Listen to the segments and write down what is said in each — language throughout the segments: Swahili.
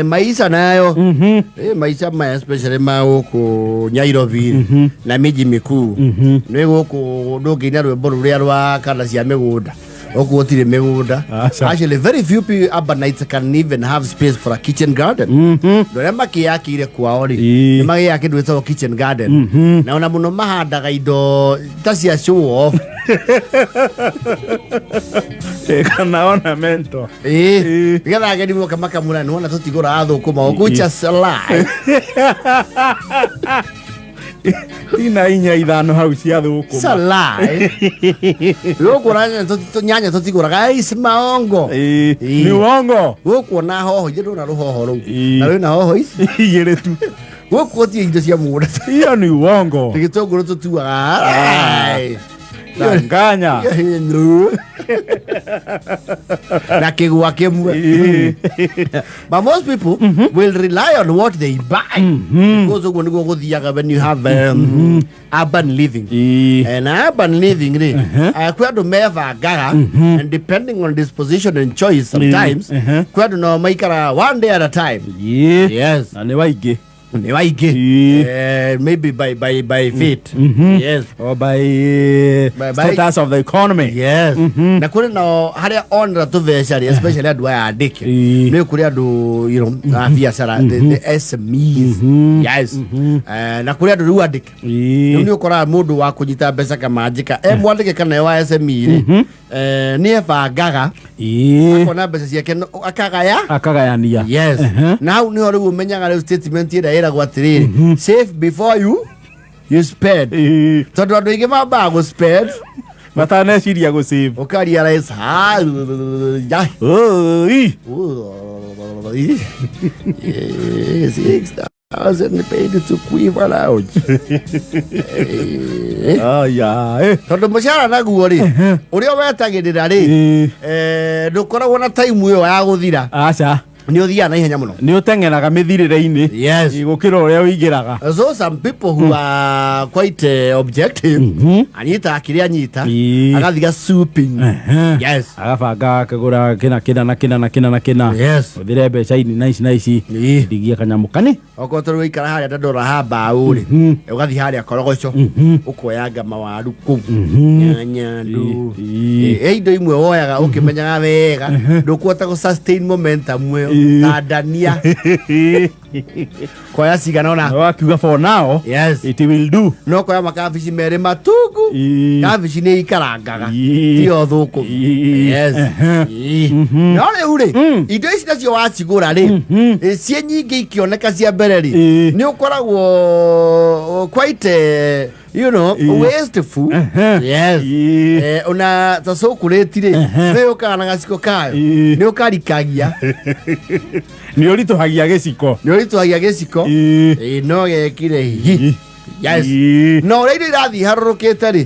Maisha nayo maisha ma especially ma huko Nairobi na miji mikuu ni huko ndogina rwimbo ruria rwa kana cia migunda huko gutire migunda. Actually very few people urbanites can even have space for a kitchen garden. Ndore makiyakire kwao ri ni magiyake ndwetwo kitchen garden na ona muno mahandaga indo tacia show off kana ornamento Gada gani mo kamaka mura no na tutigora athukuma okucha salai ina inya ithano hau cia thukuma salai yokora to nyanya tutigora guys maongo ni wongo gukona hoho jiru na ruhoho ru na wina hoho ici igire tu gukuotie indo cia mugunda iyo ni wongo tigitunguru tutuaga Tanganya na kigwa kimwe. But most people will rely on what they buy because when you go when you have urban living and urban living kwado meva gara and depending on disposition and choice sometimes kwado no maikara one day at a time. Yes, na ne waige maybe by fate. Yes, or by status of the economy. Yes, na kuri no haria onra to veshari especially adu ya adike no kuri adu biashara the SMEs. Yes, na kuri adu ru adike ni ukora mundu wa kunyita mbeca kama ajika mwandike kana wa SME ni ebagaga akona mbeca ciake akagayania. Yes, now ni ori umenyaga re statement ira gwatiri save before you spend. Tondu andu ingi mamba go spend matane ciria go save okaria rais ya yes 6,000 paid to quiver out. Tondu mushara naguo ri uria wetagirira ri ndukoragwo na time yo ya guthira. Acha ni uthia na ihenya muno ni utengeraga mithirire-ini. Yes, gukira uria wigiraga. So some people who are quite objective anyita akiri anyita agathiga souping. Yes, agabanga kagura kina. Yes, uthire mbeca ini nice ndigia kanyamukani okotorwo ikara haria ndora hamba uri ugathi haria korogoco ukoyanga mawaru ku nyanya ndu indo imwe woyaga ukimenyaga wega ndukuota go sustain momentum we tadania koya sigana ona wakiuga for now. Yes, it will do. No koya makabici mere matugu kabici ni ikarangaga tio thuku. Yes, no le ure indo ici nacio wacigura ri cie nyingi ikioneka cia mbere ri ni ukoragwo quite wasteful. Yes, una tasokureti ri we ukana gaciko kayo ni ukarikagia ni urituhagia giciko no gekire hi. Yes, no ready irathi harurukite ri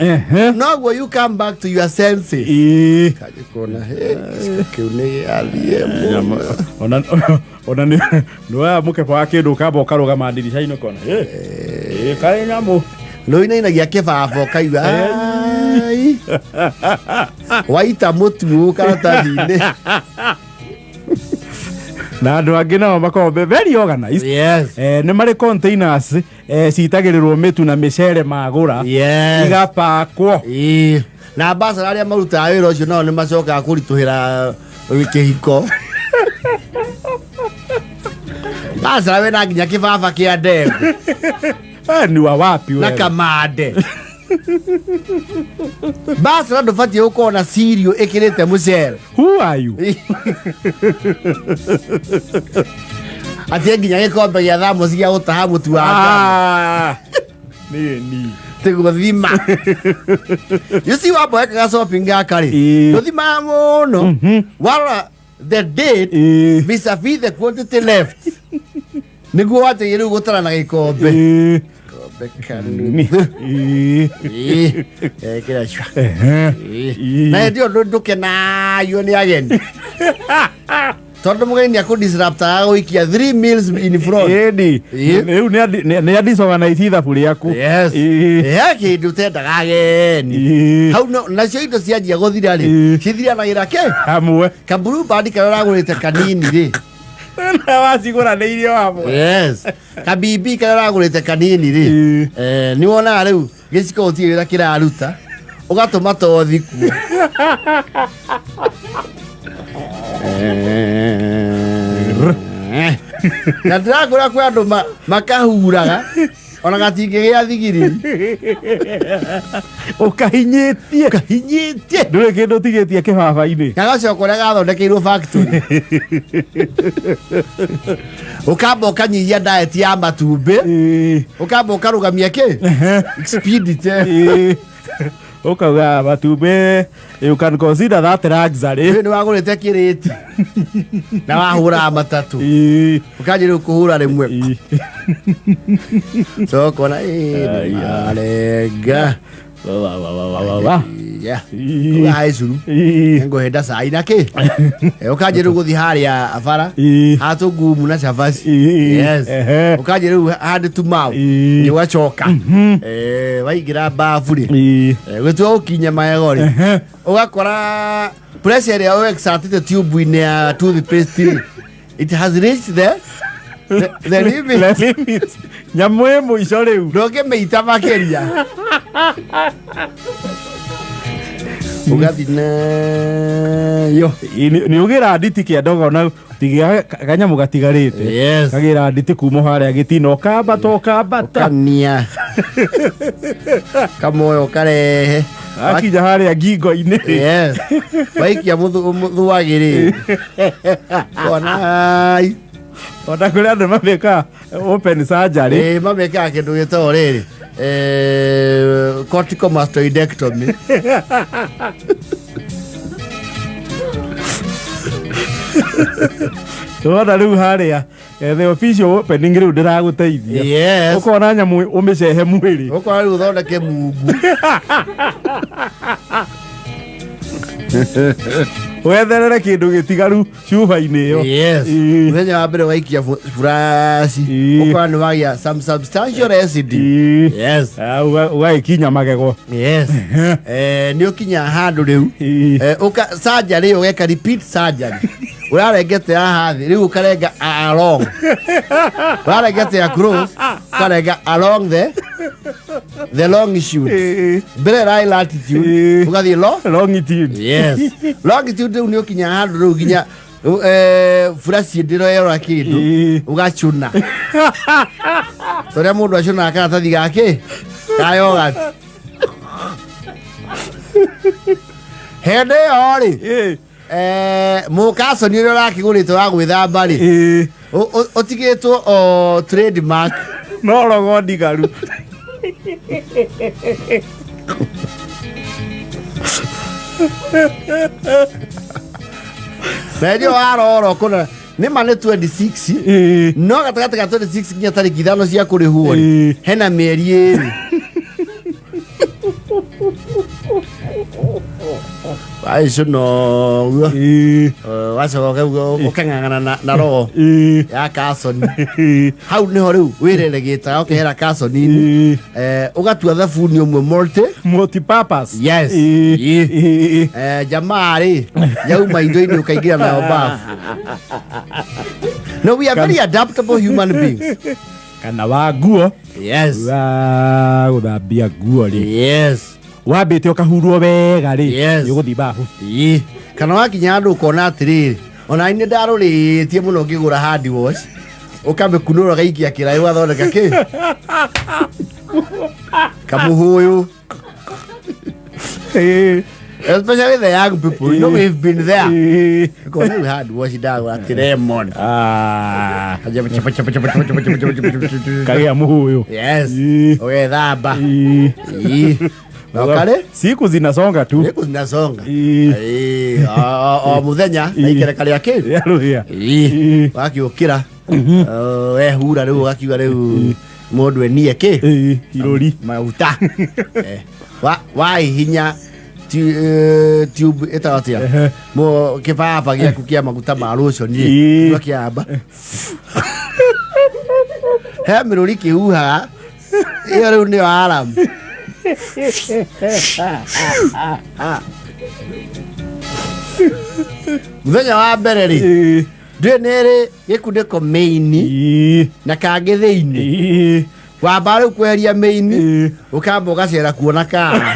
no go you come back to your senses kajikona kiune athie ona no amuke kwa kindu kabo karuga mandirisha ino kona kare nyamu loina inagia kibabo kaiwa waita mutu karatathi-ini na andu angi nao makombe very organized. Yes, ni mari containers citagirirwo mitu na micere magura igapakwo na basa aria maruta wira ucio no ni macoka kurituhira kihiko basa we na nginya kibaba kia ndego ni wa wapi wewe na kamande basa ndo fati uko na sirio ekirete mucere. Who are you? Ati nginya gikombe gia thamo cia gutaha mutu wa ngano ni tiguthima you see wa boy ka shopping akari duthima muno wala the date vis-a-vis the quantity left niguo wate yiru gutara na gikombe kira shwa na ndio nduke na yo ni ageni tondu mugeni akudisrupt agoikia 3 meals in front riu ni adisorganize ithabu riaku. Yes, yake ndutendaga ageni hau nacio indo cianjia guthira ri cithiranagira ke hamwe kaburu bandi karagurite kanini ri na wasigura nä irio wamo yes kabibi karä ragå rä te kanini rä nä wonaga rä u gä ciko å tirä ra kä raruta å gatå ma tothi kuo na ndä rakwä ra kwä andå makahuraga ona gatingä gä a thigiri å kahinyä tie ndå rä kä ndå tigä tie kä baba-inä gagacoka å rä a gathondekeirwo å kamba å kanyihia diet ya matumbä å kamba å karå gamia kä å kauga matumbä you can consider that luxury nä wagå rä te kä rä ti na wahå raga matatå å kanjä rä u kå hå ra rä mwe sokona arenga haä curu ngå henda cai na kä å kanjä rä u gå thiä harä a bara hatå ngumu na cabaci å kanjä rä u handä tumau nä ũgacoka waingä ra mbabu rä gwä tua gå kinya magego rä å gakora pressure ĩrĩa ũexatĩte tube-inĩ ya toothpaste rĩ it has reached the limit nyamå ä må ico rä u ndångä mä ita makä ria å gathi nayo nä å gä ra nditi kä andogona tigä kanyamå gatigarä te kagä ra nditi kuma harä a gä tina å kambata kania kamoyo karehe akinya harä a ngingo-inä waikia må thuagä rä onai ona kå rä andå mameka open surgery mamekaga kä ndå gä too rä rä cortical mastoidectomy ona rä u harä a the official opening rä u ndä ragå teithia å kona nyamå å mä cehe mwä rä å kona rä u thondeke mungu wetherere kä ndå gä tigaru cuba-inä ä yo mũthenya wa mbere waikia buraci å kora nä wagä some substantial acid å gagä kinya magego nä å kinya handå rä u surgery å geka repeat surgery å rarengete haha thä rä u å karenga along å rarengete across ũkarenga along the longitude mbere rai latitude ũgathiĩ longitude rĩu nĩ ũkinya handũ rĩu nginya buraci ndĩroerora kĩndũ ũgacũna torĩa mũndũ acũnaga karatathi gake ka yogati hĩndĩ ĩyo rĩ mũkaconi ũrĩa ũrakĩgũrĩtwo wa gwĩthamba rĩ ũtigĩtwo trademark no rogo ndigaru Medio aroro kuna nä ma nä 26 no gatagatä ga 26 nginya tarä ki ithano cia kå rä huo hena mä eri ä rä aicio noguo wacoka å kang'ang'ana na roho ya kasoni hau nä ho rä u wä reregä taga å kehera kasoni-inä å gatua thabuni å mwe multipurpose jamaa rä yauma indo-inä å kaingä ra nayo bafu no we are very adaptable human beings kana wa nguo gå thambia nguo rä wambä te å kahurwo wega rä nä å gå thi babu kana wakinya andå å kona atä rä rä ona nä ndarå rä tie må no ngä gå ra hard wash å kamä kunå ra gaikia kä raä wathondeka kä kamå hå yå especially the young people you know we've been there because we had wash down at lemon kagia muhuyo oye dhaba wakale siku zinasonga tu muthenya na ikereka rĩa kĩ wakiũkĩra wehura rĩu ũgakiuga rĩu mũndũ enie kĩ irori maguta wahihinya tube ĩtagwo atĩa kĩbaba gĩaku kĩa maguta ma lotion gĩkĩamba he mĩrũri kĩhuhaga ĩyo rĩu nĩyo alarm mũthenya wa mbere rĩ Dwenere gekundeko main na kage theini. Wambare kweria main ukamba ugacera kuona ka.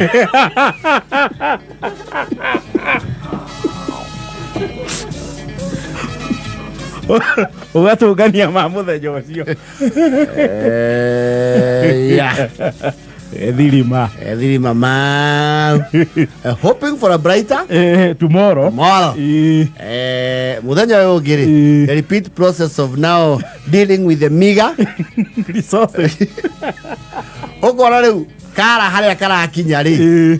Ugatungania ma muthenya ucio. Yeah. Thirima Man. Hoping for a brighter tomorrow. Muthenya uyu ngiri the repeat process of now dealing with the meager resources. Ukora riu kara haria karakinya ri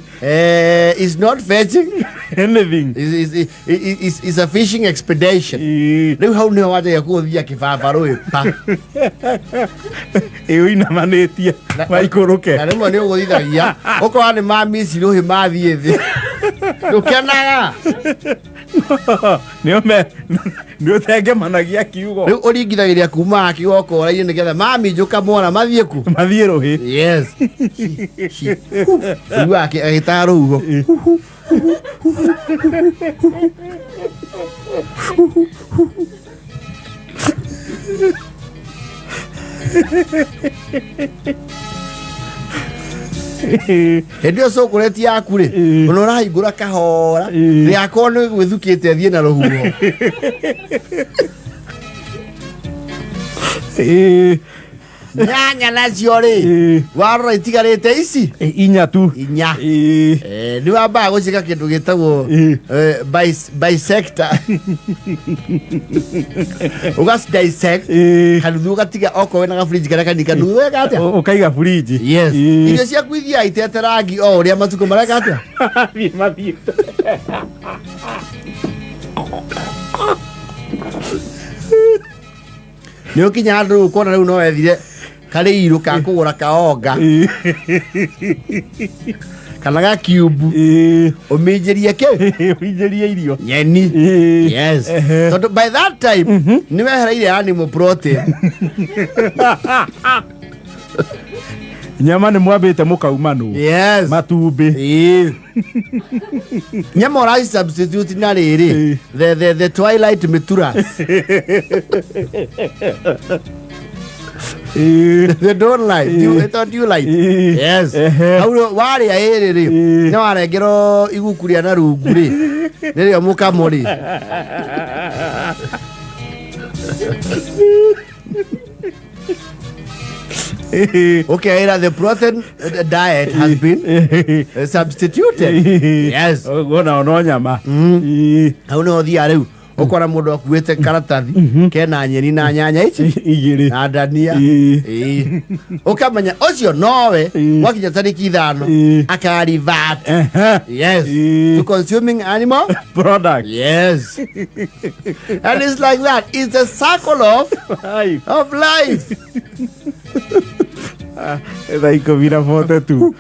is not fetching anything. Is a fishing expedition. Riu hau niho wajagia kuthia kibabaru pa ina manetia maikuruke na rimwe ni uguthithagia ukora ni mamisi ruhi mathie thi ukenaga ni utenge managia kiugo riu uringithagiria kuma kiugo ora ni getha mami njuka mona mathie ku mathie ruhi. Yes. Riu agitaru ugo Endio so kureti yaku ri unora hingura kahora ri akone gwithukite thie na ruhuho nyanya nacio ri warora itigarite ici inya tu inya ni wamba gucika kindu gitagwo bisector ugas dissect kanuthu ugatiga oko wena gafridge kana kanika nuthu wega atia ukaiga fridge. Yes. Irio cia kwithia itete rangi o uria matuko mareka atia mathie ni ukinya andu kuona riu no wethire kari iru ka kugura kaonga kana ga cube uminjirie ke uminjirie irio nyeni. Yes. So by that time ni wehereire animal protein nyama ni mwambite mukaumanu. Yes. Matumbi nyama ora substitute na riri the twilight mitura they don't like you. I thought you like. Yes. How wari aere ri no arengero igukuria na rungu ri nirio mukamuri okay, the protein diet has been substituted. Yes. Gona ono nyama au no thia riu ukora mundu akuite karatathi kena nyeni na nyanya ici igiri na dania ukamenya ucio nowe wakinya tariki 5 akari vat. Yes. To consuming animal product. Yes. And it's like that. It's a circle of life. Esa iko vira foto tu.